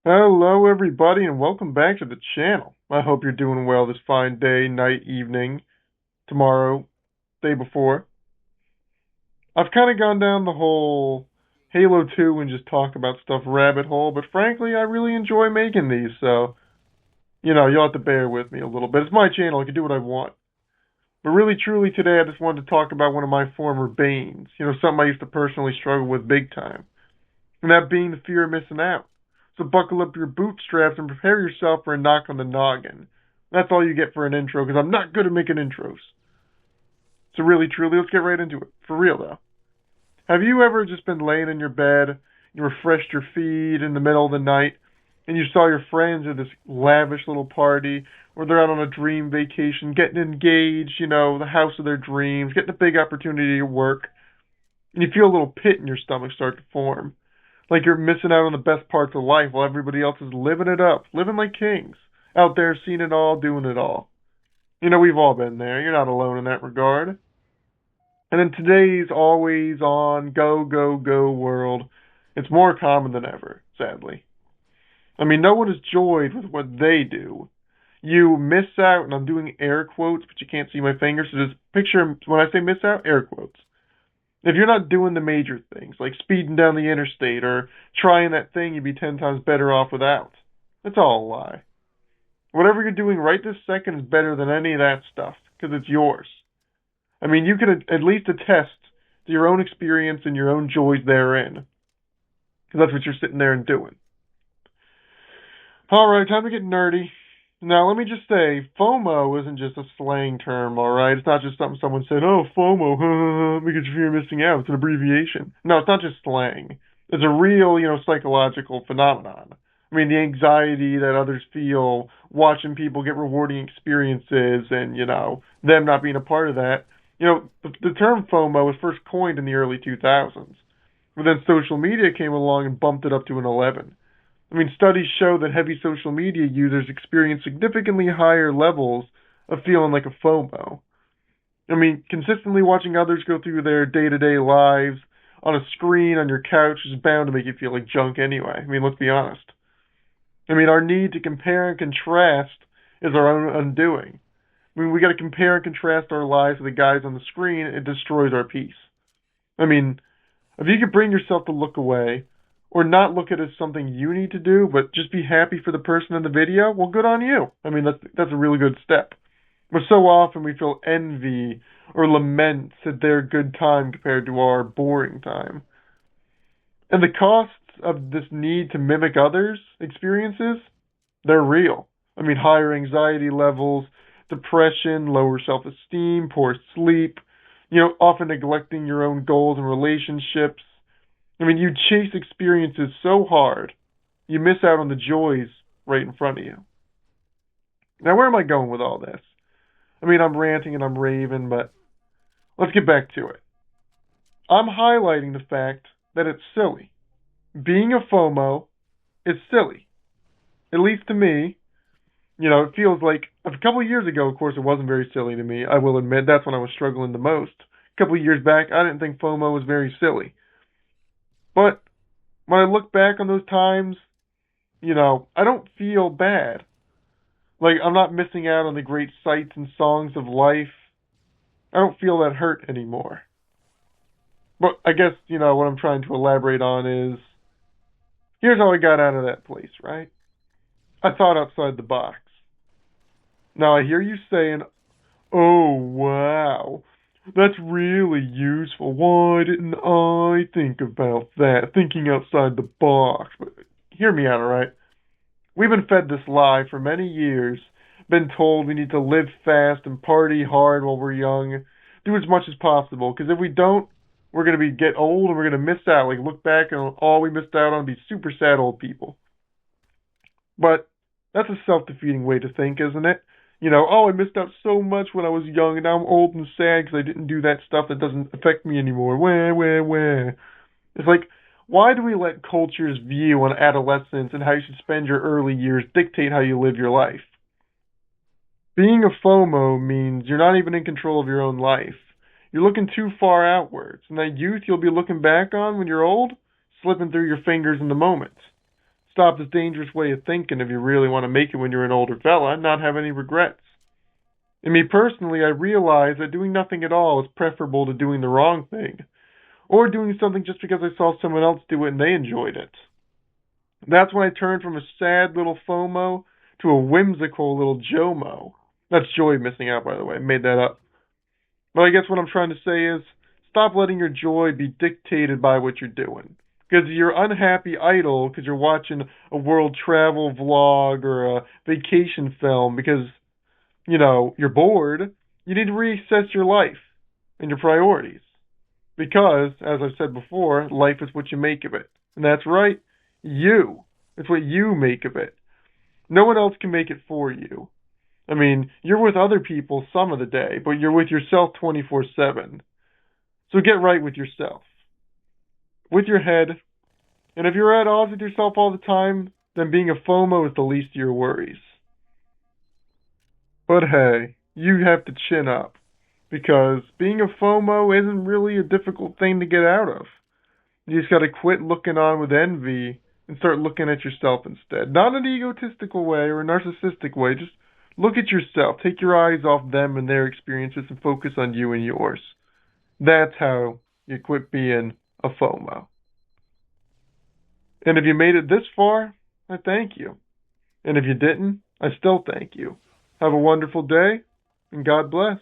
Hello, everybody, and welcome back to the channel. I hope you're doing well this fine day, night, evening, tomorrow, day before. I've kind of gone down the whole Halo 2 and just talk about stuff rabbit hole, but frankly, I really enjoy making these, so, you'll have to bear with me a little bit. It's my channel, I can do what I want. But really, truly, today I just wanted to talk about one of my former banes, something I used to personally struggle with big time, and that being the fear of missing out. So buckle up your bootstraps and prepare yourself for a knock on the noggin. That's all you get for an intro, because I'm not good at making intros. So really, truly, let's get right into it. For real, though. Have you ever just been laying in your bed, you refreshed your feed in the middle of the night, and you saw your friends at this lavish little party, or they're out on a dream vacation, getting engaged, the house of their dreams, getting a big opportunity at work, and you feel a little pit in your stomach start to form? Like you're missing out on the best parts of life while everybody else is living it up, living like kings, out there seeing it all, doing it all. We've all been there. You're not alone in that regard. And in today's always on, go, go, go world, it's more common than ever, sadly. I mean, no one is joyed with what they do. You miss out, and I'm doing air quotes, but you can't see my fingers, so just picture when I say miss out, air quotes. If you're not doing the major things, like speeding down the interstate or trying that thing you'd be 10 times better off without, it's all a lie. Whatever you're doing right this second is better than any of that stuff, because it's yours. I mean, you can at least attest to your own experience and your own joys therein, because that's what you're sitting there and doing. Alright, time to get nerdy. Now, let me just say, FOMO isn't just a slang term, alright? It's not just something someone said, oh, FOMO, because you fear missing out. It's an abbreviation. No, it's not just slang. It's a real, psychological phenomenon. I mean, the anxiety that others feel watching people get rewarding experiences and, them not being a part of that. The term FOMO was first coined in the early 2000s. But then social media came along and bumped it up to an 11. I mean, studies show that heavy social media users experience significantly higher levels of feeling like a FOMO. I mean, consistently watching others go through their day-to-day lives on a screen on your couch is bound to make you feel like junk anyway. I mean, let's be honest. I mean, our need to compare and contrast is our own undoing. I mean, we got to compare and contrast our lives with the guys on the screen, it destroys our peace. I mean, if you could bring yourself to look away, or not look at it as something you need to do, but just be happy for the person in the video, well, good on you. I mean, that's a really good step. But so often we feel envy or laments at their good time compared to our boring time. And the costs of this need to mimic others' experiences, they're real. I mean, higher anxiety levels, depression, lower self-esteem, poor sleep, often neglecting your own goals and relationships. I mean, you chase experiences so hard, you miss out on the joys right in front of you. Now, where am I going with all this? I mean, I'm ranting and I'm raving, but let's get back to it. I'm highlighting the fact that it's silly. Being a FOMO is silly. At least to me. It feels like a couple of years ago, of course, it wasn't very silly to me. I will admit that's when I was struggling the most. A couple of years back, I didn't think FOMO was very silly. But when I look back on those times, I don't feel bad. Like, I'm not missing out on the great sights and songs of life. I don't feel that hurt anymore. But I guess, what I'm trying to elaborate on is, here's how I got out of that place, right? I thought outside the box. Now I hear you saying, oh, wow, that's really useful. Why didn't I think about that? Thinking outside the box. But hear me out, alright? We've been fed this lie for many years. Been told we need to live fast and party hard while we're young. Do as much as possible. Because if we don't, we're going to get old and we're going to miss out. Like, look back and all we missed out on and be super sad old people. But that's a self-defeating way to think, isn't it? I missed out so much when I was young, and now I'm old and sad because I didn't do that stuff that doesn't affect me anymore. Wah. It's like, why do we let culture's view on adolescence and how you should spend your early years dictate how you live your life? Being a FOMO means you're not even in control of your own life. You're looking too far outwards, and that youth you'll be looking back on when you're old, slipping through your fingers in the moment. Stop this dangerous way of thinking if you really want to make it when you're an older fella and not have any regrets. And me personally, I realize that doing nothing at all is preferable to doing the wrong thing, or doing something just because I saw someone else do it and they enjoyed it. That's when I turned from a sad little FOMO to a whimsical little JOMO. That's joy missing out, by the way. I made that up. But I guess what I'm trying to say is, stop letting your joy be dictated by what you're doing. Because you're unhappy idle because you're watching a world travel vlog or a vacation film because, you're bored. You need to reassess your life and your priorities. Because, as I've said before, life is what you make of it. And that's right, you. It's what you make of it. No one else can make it for you. I mean, you're with other people some of the day, but you're with yourself 24/7. So get right with yourself, with your head. And if you're at odds with yourself all the time, then being a FOMO is the least of your worries. But hey, you have to chin up, because being a FOMO isn't really a difficult thing to get out of. You just gotta quit looking on with envy and start looking at yourself instead. Not in an egotistical way or a narcissistic way, just look at yourself. Take your eyes off them and their experiences and focus on you and yours. That's how you quit being a FOMO. And if you made it this far, I thank you. And if you didn't, I still thank you. Have a wonderful day, and God bless.